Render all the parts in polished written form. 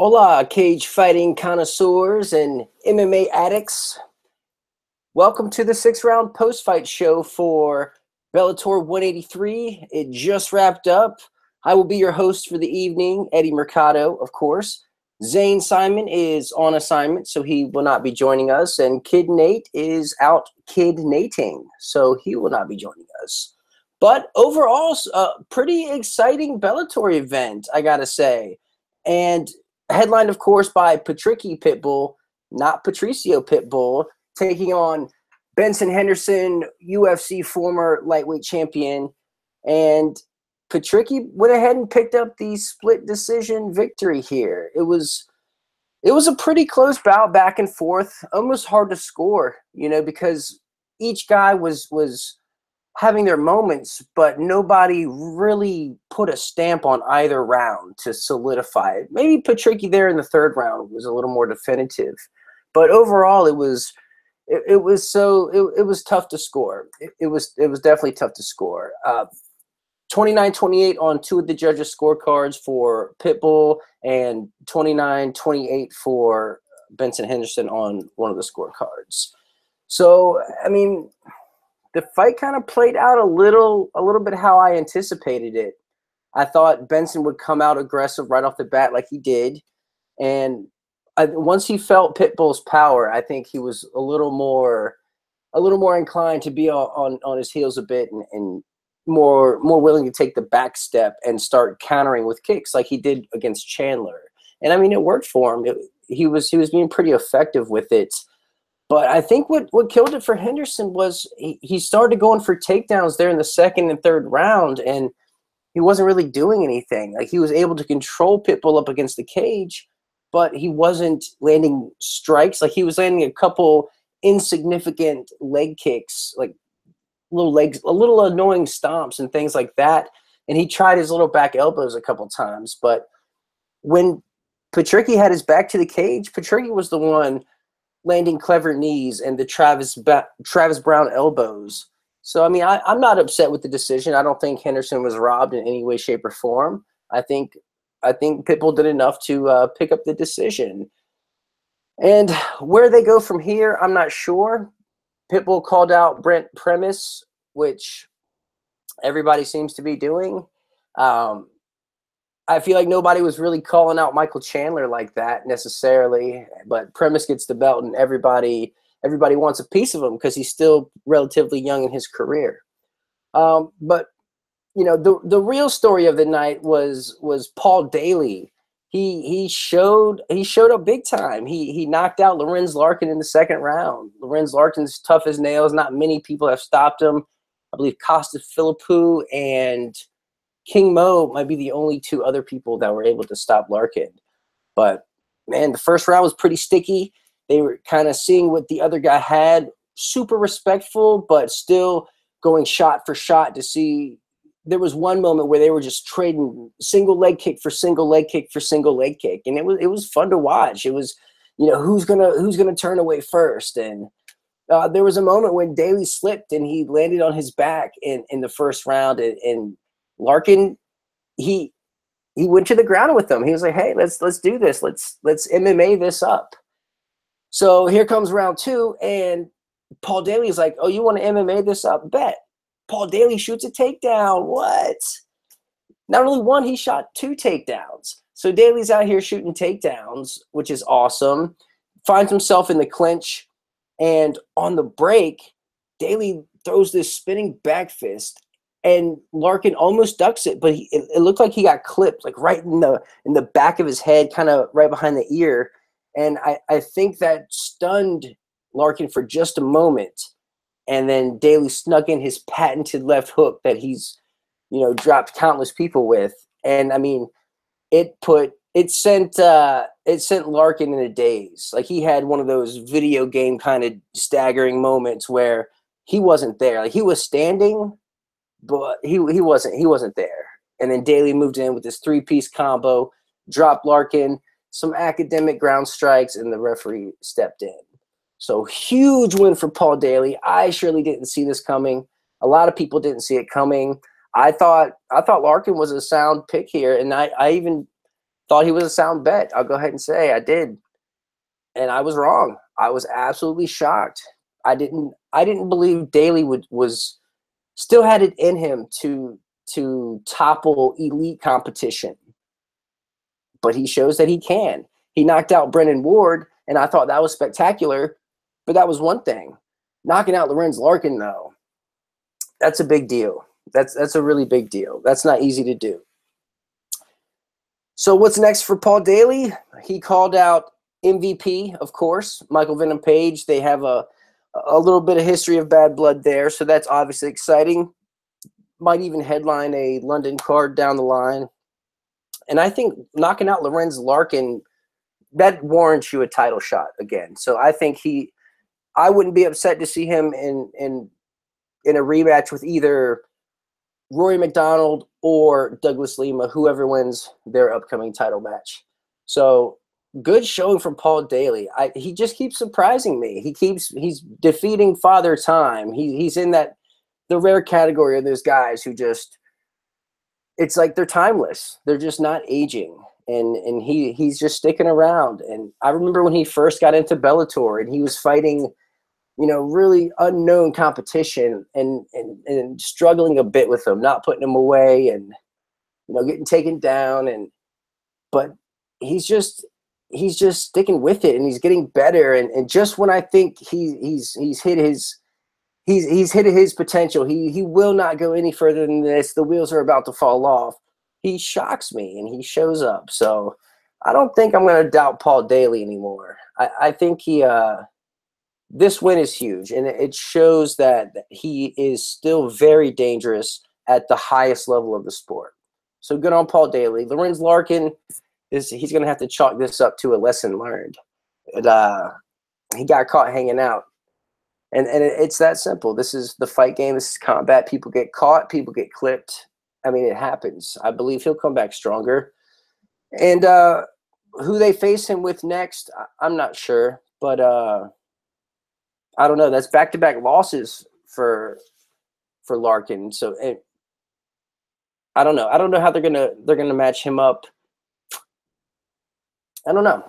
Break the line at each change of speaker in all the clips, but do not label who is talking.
Hola, cage fighting connoisseurs and MMA addicts. Welcome to the 6-round post-fight show for Bellator 183. It just wrapped up. I will be your host for the evening, Eddie Mercado, of course. Zane Simon is on assignment, so he will not be joining us. And Kid Nate is out kidnating, so he will not be joining us. But overall, a pretty exciting Bellator event, I got to say. And headlined, of course, by Patricky Pitbull, not Patricio Pitbull, taking on Benson Henderson, UFC former lightweight champion. And Patricky went ahead and picked up the split decision victory here. It was a pretty close bout, back and forth, almost hard to score, because each guy was having their moments, but nobody really put a stamp on either round to solidify it. Maybe Patricky there in the third round was a little more definitive, but overall it was tough to score. It was definitely tough to score. 29-28 on two of the judges' scorecards for Pitbull, and 29-28 for Benson Henderson on one of the scorecards. So, I mean, the fight kind of played out a little bit how I anticipated it. I thought Benson would come out aggressive right off the bat like he did. And once he felt Pitbull's power, I think he was a little more inclined to be on his heels a bit and more willing to take the back step and start countering with kicks like he did against Chandler. And I mean, it worked for him. He was being pretty effective with it. But I think what killed it for Henderson was he started going for takedowns there in the second and third round, and he wasn't really doing anything. Like, he was able to control Pitbull up against the cage, but he wasn't landing strikes. Like, he was landing a couple insignificant leg kicks, like little annoying stomps and things like that. And he tried his little back elbows a couple times. But when Patricky had his back to the cage, Patricky was the one landing clever knees and the Travis Brown elbows. So, I mean, I'm not upset with the decision. I don't think Henderson was robbed in any way, shape, or form. I think Pitbull did enough to pick up the decision. And where they go from here, I'm not sure. Pitbull called out Brent Premise, which everybody seems to be doing. I feel like nobody was really calling out Michael Chandler like that necessarily, but Premise gets the belt, and everybody wants a piece of him because he's still relatively young in his career. But the real story of the night was Paul Daley. He showed up big time. He knocked out Lorenz Larkin in the second round. Lorenz Larkin's tough as nails. Not many people have stopped him. I believe Costa Philippou and King Mo might be the only two other people that were able to stop Larkin. But, man, the first round was pretty sticky. They were kind of seeing what the other guy had. Super respectful, but still going shot for shot to see. There was one moment where they were just trading single leg kick for single leg kick for single leg kick, and it was fun to watch. It was, who's gonna turn away first. And there was a moment when Daley slipped and he landed on his back in the first round, and Larkin, he went to the ground with them. He was like, "Hey, let's do this. Let's MMA this up." So here comes round two, and Paul Daley is like, "Oh, you want to MMA this up? Bet." Paul Daley shoots a takedown. What? Not only one, he shot two takedowns. So Daley's out here shooting takedowns, which is awesome. Finds himself in the clinch, and on the break, Daley throws this spinning back fist, and Larkin almost ducks it, but it looked like he got clipped, like right in the back of his head, kind of right behind the ear. And I think that stunned Larkin for just a moment. And then Daley snuck in his patented left hook that he's, dropped countless people with. And I mean, it sent Larkin in a daze. Like, he had one of those video game kind of staggering moments where he wasn't there. Like, he was standing, but he wasn't there. And then Daley moved in with this 3-piece combo, dropped Larkin, some academic ground strikes, and the referee stepped in. So huge win for Paul Daley. I surely didn't see this coming. A lot of people didn't see it coming. I thought Larkin was a sound pick here, and I even thought he was a sound bet. I'll go ahead and say I did. And I was wrong. I was absolutely shocked. I didn't believe Daley was still had it in him to topple elite competition. But he shows that he can. He knocked out Brennan Ward, and I thought that was spectacular, but that was one thing. Knocking out Lorenz Larkin, though, that's a big deal. That's a really big deal. That's not easy to do. So what's next for Paul Daley? He called out MVP, of course, Michael Venom Page. They have a little bit of history of bad blood there, so that's obviously exciting. Might even headline a London card down the line. And I think knocking out Lorenz Larkin, that warrants you a title shot again. So I think I wouldn't be upset to see him in a rematch with either Rory McDonald or Douglas Lima, whoever wins their upcoming title match. So good showing from Paul Daley. He just keeps surprising me. He's defeating Father Time. He's in the rare category of those guys who just, it's like they're timeless. They're just not aging. And he's just sticking around. And I remember when he first got into Bellator and he was fighting, really unknown competition and struggling a bit with them, not putting them away and, getting taken down. But he's just sticking with it and he's getting better. And just when I think he's hit his potential, he will not go any further than this. The wheels are about to fall off. He shocks me and he shows up. So I don't think I'm going to doubt Paul Daley anymore. I think this win is huge, and it shows that he is still very dangerous at the highest level of the sport. So good on Paul Daley. Lorenz Larkin, he's going to have to chalk this up to a lesson learned. He got caught hanging out. And it's that simple. This is the fight game. This is combat. People get caught. People get clipped. I mean, it happens. I believe he'll come back stronger. And who they face him with next, I'm not sure. But I don't know. That's back-to-back losses for Larkin. So I don't know. I don't know how they're gonna match him up. I don't know.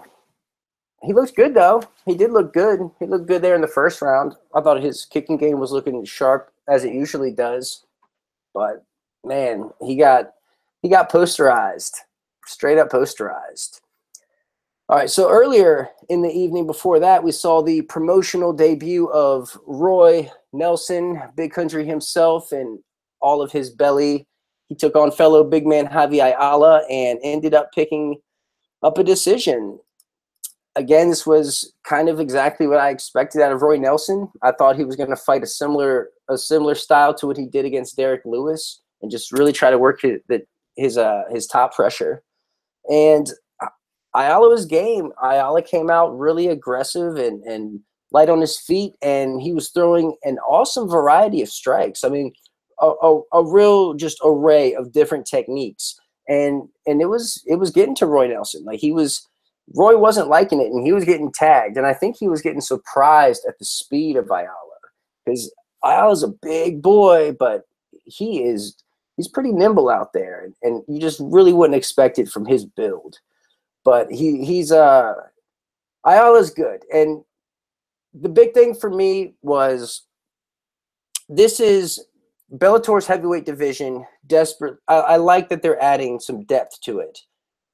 He looks good though. He did look good. He looked good there in the first round. I thought his kicking game was looking sharp as it usually does. But man, he got posterized. Straight up posterized. All right, so earlier in the evening before that, we saw the promotional debut of Roy Nelson, Big Country himself, and all of his belly. He took on fellow big man Javi Ayala and ended up picking up a decision. Again, this was kind of exactly what I expected out of Roy Nelson. I thought he was going to fight a similar style to what he did against Derek Lewis and just really try to work his top pressure. And Ayala was game. Ayala came out really aggressive and light on his feet, and he was throwing an awesome variety of strikes. I mean, a real just array of different techniques, and it was getting to Roy Nelson. Like Roy wasn't liking it, and he was getting tagged, and I think he was getting surprised at the speed of Ayala because Ayala's a big boy, but he's pretty nimble out there, and you just really wouldn't expect it from his build. But Ayala's good. And the big thing for me was this is Bellator's heavyweight division. Desperate. I like that they're adding some depth to it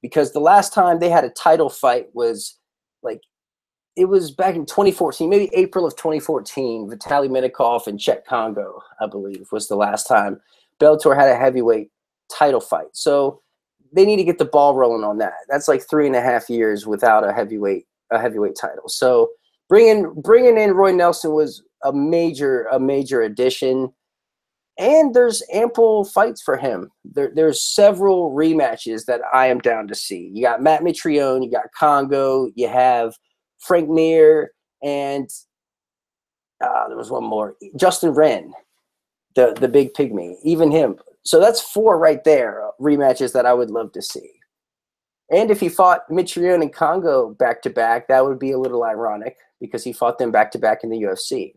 because the last time they had a title fight was it was back in 2014, maybe April of 2014. Vitaly Minakov and Czech Congo, I believe, was the last time Bellator had a heavyweight title fight. So they need to get the ball rolling on that. That's like 3.5 years without a heavyweight title. So bringing in Roy Nelson was a major addition, and there's ample fights for him. There's several rematches that I am down to see. You got Matt Mitrione, you got Congo, you have Frank Mir, and there was one more, Justin Wren, the big pygmy, even him. So that's 4 right there, rematches that I would love to see. And if he fought Mitrione and Congo back-to-back, that would be a little ironic because he fought them back-to-back in the UFC.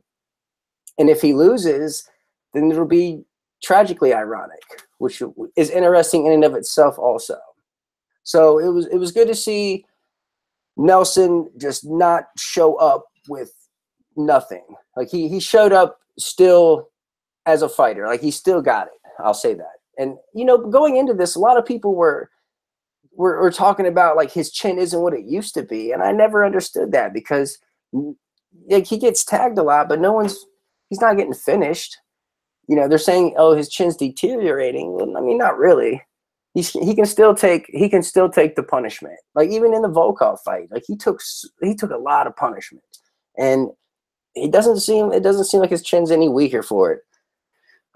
And if he loses, then it'll be tragically ironic, which is interesting in and of itself also. So it was good to see Nelson just not show up with nothing. Like he showed up still as a fighter. Like he still got it. I'll say that. And you know, going into this, a lot of people were talking about like his chin isn't what it used to be, and I never understood that because like he gets tagged a lot, but he's not getting finished. You know, they're saying, oh, his chin's deteriorating. Well, I mean, not really. He can still take the punishment. Like even in the Volkov fight, like he took a lot of punishment, and it doesn't seem like his chin's any weaker for it.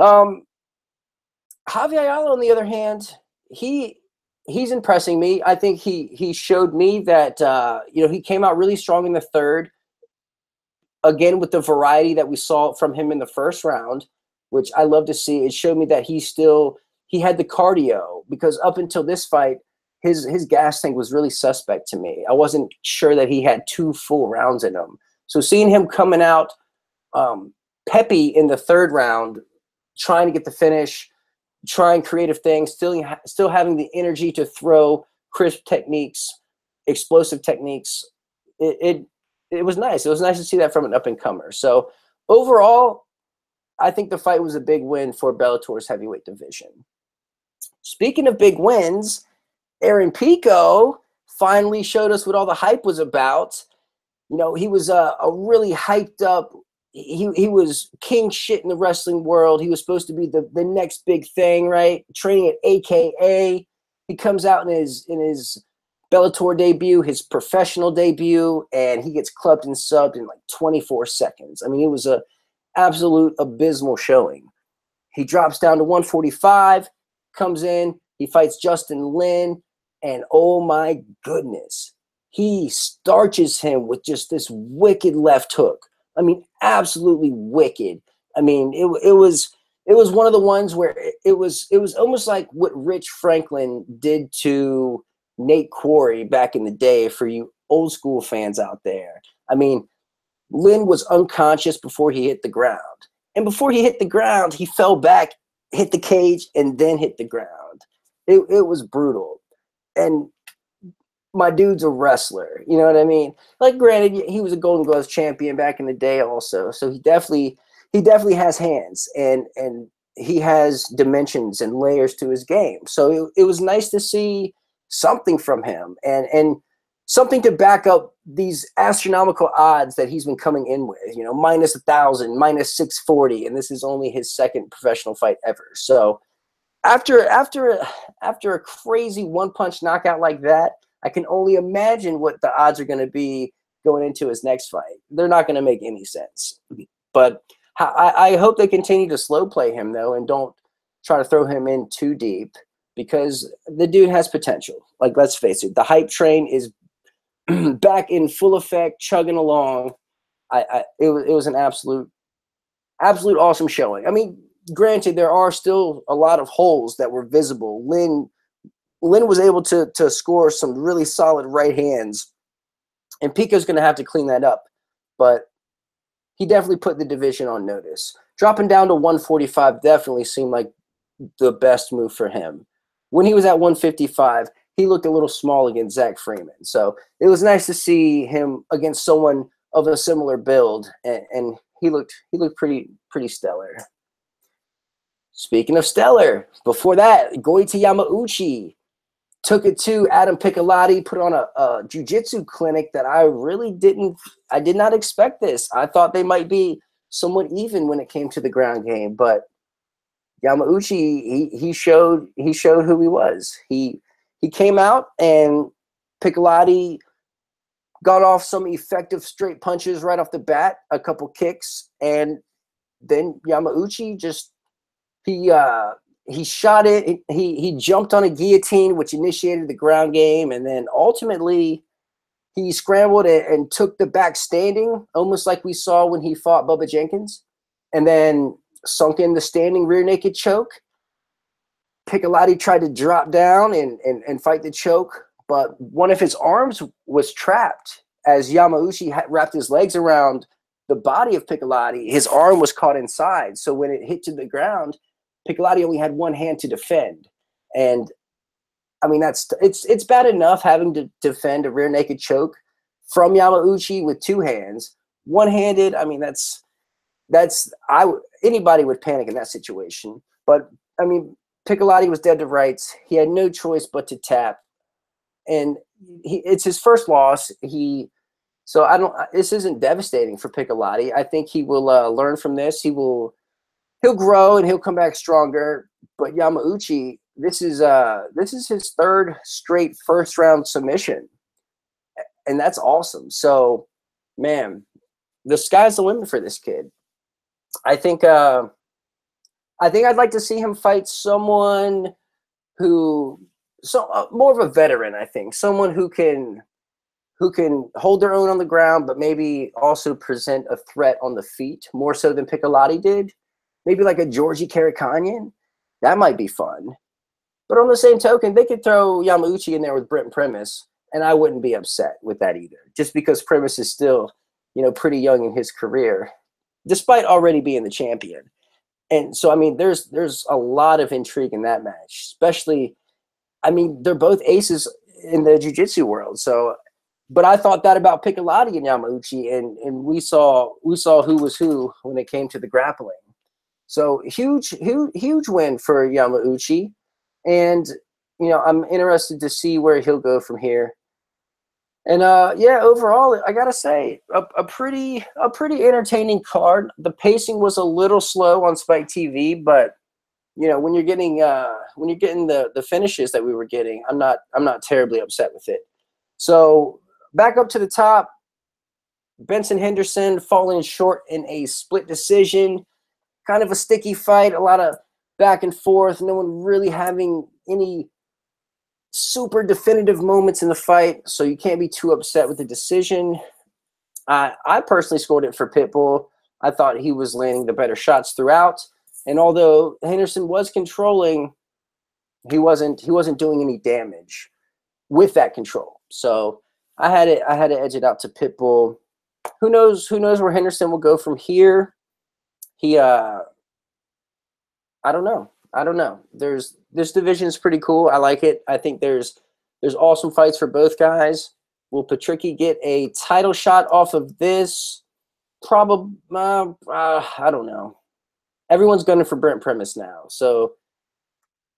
Javi Ayala, on the other hand, he's impressing me. I think he showed me that you know, he came out really strong in the third. Again, with the variety that we saw from him in the first round, which I love to see. It showed me that he had the cardio, because up until this fight, his gas tank was really suspect to me. I wasn't sure that he had 2 full rounds in him. So seeing him coming out peppy in the third round, trying to get the finish, trying creative things, still having the energy to throw crisp techniques, explosive techniques, it was nice. It was nice to see that from an up-and-comer. So overall, I think the fight was a big win for Bellator's heavyweight division. Speaking of big wins, Aaron Pico finally showed us what all the hype was about. You know, he was a really hyped up. He was king shit in the wrestling world. He was supposed to be the next big thing, right? Training at AKA. He comes out in his Bellator debut, his professional debut, and he gets clubbed and subbed in like 24 seconds. I mean, it was a absolute abysmal showing. He drops down to 145, comes in, he fights Justin Lin, and oh my goodness, he starches him with just this wicked left hook. I mean, absolutely wicked. I mean, it was one of the ones where it was almost like what Rich Franklin did to Nate Quarry back in the day, for you old school fans out there. I mean, Lin was unconscious before he hit the ground. And before he hit the ground, he fell back, hit the cage, and then hit the ground. It was brutal. And my dude's a wrestler. You know what I mean? Like, granted, he was a Golden Gloves champion back in the day also. So he definitely has hands, and he has dimensions and layers to his game. So it was nice to see something from him, and something to back up these astronomical odds that he's been coming in with, you know, minus 1,000, minus 640, and this is only his second professional fight ever. So after a crazy one-punch knockout like that, I can only imagine what the odds are going to be going into his next fight. They're not going to make any sense. But I hope they continue to slow play him, though, and don't try to throw him in too deep, because the dude has potential. Like, let's face it, the hype train is back in full effect, chugging along. It was an absolute awesome showing. I mean, granted, there are still a lot of holes that were visible. Lin was able to score some really solid right hands, and Pico's going to have to clean that up. But he definitely put the division on notice. Dropping down to 145 definitely seemed like the best move for him. When he was at 155, he looked a little small against Zach Freeman. So it was nice to see him against someone of a similar build, and he looked pretty stellar. Speaking of stellar, before that, Goiti Yamauchi took it to Adam Piccolotti, put on a jiu-jitsu clinic that I did not expect this. I thought they might be somewhat even when it came to the ground game, but Yamauchi, he showed who he was. He came out, and Piccolotti got off some effective straight punches right off the bat, a couple kicks, and then Yamauchi just he shot it. He jumped on a guillotine, which initiated the ground game, and then ultimately he scrambled and took the back standing, almost like we saw when he fought Bubba Jenkins, and then sunk in the standing rear naked choke. Piccolotti tried to drop down and fight the choke, but one of his arms was trapped as Yamauchi wrapped his legs around the body of Piccolotti. His arm was caught inside, so when it hit to the ground, Piccolotti only had one hand to defend. And I mean, it's bad enough having to defend a rear naked choke from Yamauchi with two hands. One-handed, I mean, anybody would panic in that situation. But I mean, Piccolotti was dead to rights. He had no choice but to tap, and it's his first loss. This isn't devastating for Piccolotti. I think he will learn from this. He'll grow and he'll come back stronger. But Yamauchi, this is his third straight first round submission, and that's awesome. So, man, the sky's the limit for this kid. I think I'd like to see him fight someone more of a veteran. I think someone who can hold their own on the ground, but maybe also present a threat on the feet more so than Piccolotti did. Maybe like a Georgie Karakanyan. That might be fun. But on the same token, they could throw Yamauchi in there with Brent Primus, and I wouldn't be upset with that either, just because Primus is still, pretty young in his career, despite already being the champion. And so, I mean, there's a lot of intrigue in that match, especially, I mean, they're both aces in the jiu-jitsu world. So, but I thought that about Piccolotti and Yamauchi, and we saw who was who when it came to the grappling. So huge win for Yamauchi. And, I'm interested to see where he'll go from here. And overall, I gotta say, a pretty entertaining card. The pacing was a little slow on Spike TV, but when you're getting the finishes that we were getting, I'm not terribly upset with it. So back up to the top, Benson Henderson falling short in a split decision. Kind of a sticky fight, a lot of back and forth. No one really having any super definitive moments in the fight, so you can't be too upset with the decision. I personally scored it for Pitbull. I thought he was landing the better shots throughout, and although Henderson was controlling, he wasn't doing any damage with that control. So I had to edge it out to Pitbull. Who knows where Henderson will go from here? I don't know. This division is pretty cool. I like it. I think there's awesome fights for both guys. Will Patricky get a title shot off of this? Probably. I don't know. Everyone's gunning for Brent Primus now, so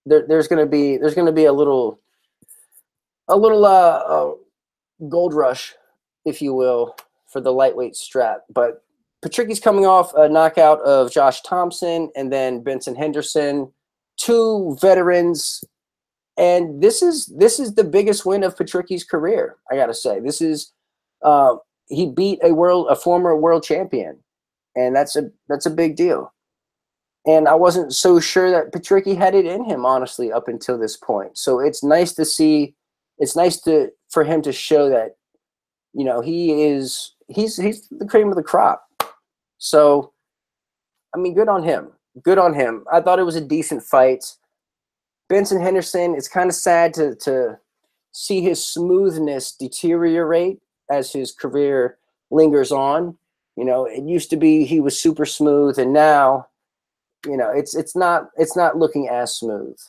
there's gonna be a little gold rush, if you will, for the lightweight strap. But Patricky's coming off a knockout of Josh Thompson and then Benson Henderson, two veterans, and this is the biggest win of Patricky's career. I gotta say, this is he beat a former world champion, and that's a big deal. And I wasn't so sure that Patricky had it in him, honestly, up until this point. So it's nice to see. It's nice for him to show that he's the cream of the crop. So, I mean, good on him. Good on him. I thought it was a decent fight. Benson Henderson, it's kind of sad to see his smoothness deteriorate as his career lingers on. It used to be he was super smooth, and now, it's not looking as smooth.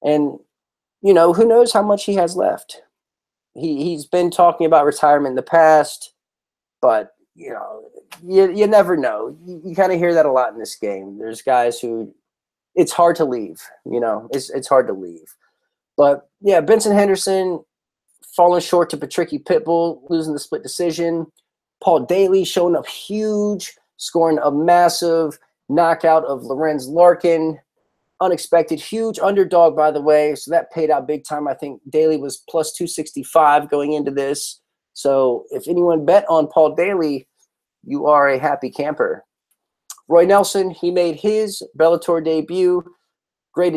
And, who knows how much he has left. He's been talking about retirement in the past, but you never know. You kind of hear that a lot in this game. There's guys who it's hard to leave. It's hard to leave. But yeah, Benson Henderson falling short to Patricky Pitbull, losing the split decision. Paul Daley showing up huge, scoring a massive knockout of Lorenz Larkin. Unexpected, huge underdog, by the way. So that paid out big time. I think Daley was plus 265 going into this. So if anyone bet on Paul Daley, you are a happy camper. Roy Nelson, he made his Bellator debut. Great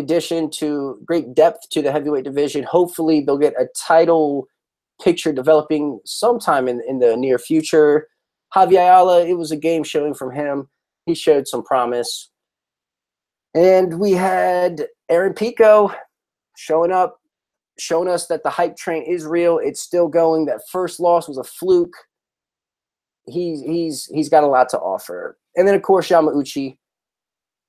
great depth to the heavyweight division. Hopefully they'll get a title picture developing sometime in the near future. Javier Ayala, it was a game showing from him. He showed some promise. And we had Aaron Pico showing up, showing us that the hype train is real. It's still going. That first loss was a fluke. He's got a lot to offer. And then, of course, Yamauchi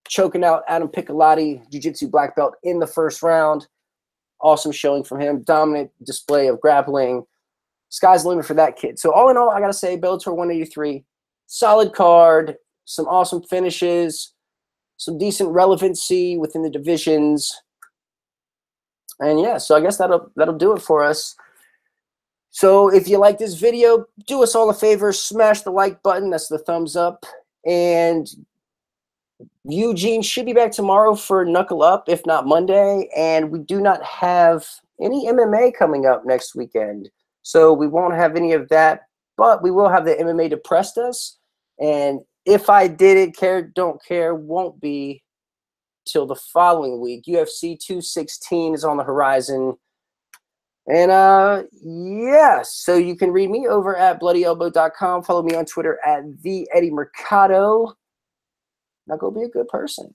choking out Adam Piccolotti, jiu-jitsu black belt, in the first round. Awesome showing from him. Dominant display of grappling. Sky's the limit for that kid. So all in all, I got to say Bellator 183, solid card, some awesome finishes, some decent relevancy within the divisions. And yeah, so I guess that'll do it for us. So if you like this video, do us all a favor, smash the like button. That's the thumbs up. And Eugene should be back tomorrow for Knuckle Up, if not Monday. And we do not have any MMA coming up next weekend. So we won't have any of that, but we will have the MMA Depressed Us. And if I did it, care, don't care, won't be till the following week. UFC 216 is on the horizon. And yeah, so you can read me over at bloodyelbow.com. Follow me on Twitter at @TheEddieMercado. Now go be a good person.